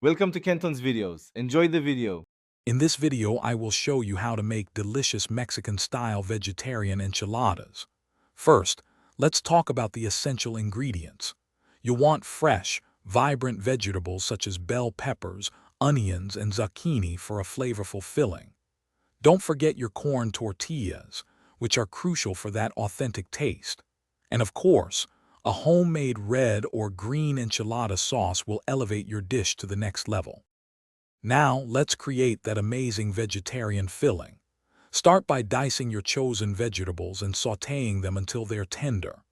Welcome to Kenton's videos. Enjoy the video. In this video, I will show you how to make delicious Mexican-style vegetarian enchiladas. First, let's talk about the essential ingredients. You'll want fresh, vibrant vegetables such as bell peppers, onions, and zucchini for a flavorful filling. Don't forget your corn tortillas, which are crucial for that authentic taste. And of course, a homemade red or green enchilada sauce will elevate your dish to the next level. Now, let's create that amazing vegetarian filling. Start by dicing your chosen vegetables and sautéing them until they're tender.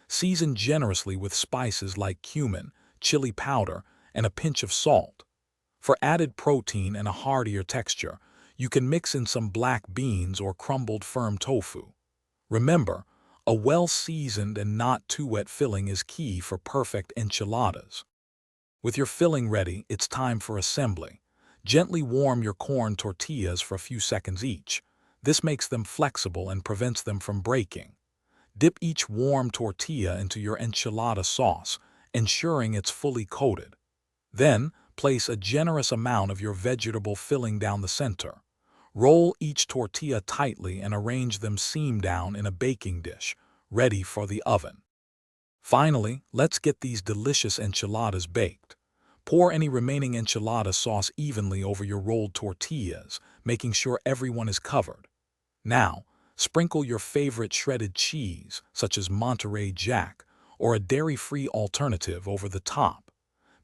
Season generously with spices like cumin, chili powder, and a pinch of salt. For added protein and a heartier texture, you can mix in some black beans or crumbled firm tofu. Remember, a well-seasoned and not too wet filling is key for perfect enchiladas. With your filling ready, it's time for assembly. Gently warm your corn tortillas for a few seconds each. This makes them flexible and prevents them from breaking. Dip each warm tortilla into your enchilada sauce, ensuring it's fully coated. Then, place a generous amount of your vegetable filling down the center. Roll each tortilla tightly and arrange them seam down in a baking dish, ready for the oven. Finally, let's get these delicious enchiladas baked. Pour any remaining enchilada sauce evenly over your rolled tortillas, making sure everyone is covered. Now, sprinkle your favorite shredded cheese, such as Monterey Jack, or a dairy-free alternative over the top.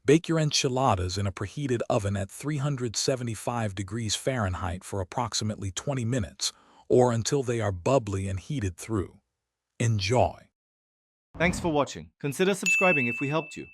Bake your enchiladas in a preheated oven at 375 degrees Fahrenheit for approximately 20 minutes, or until they are bubbly and heated through. Enjoy! Thanks for watching. Consider subscribing if we helped you.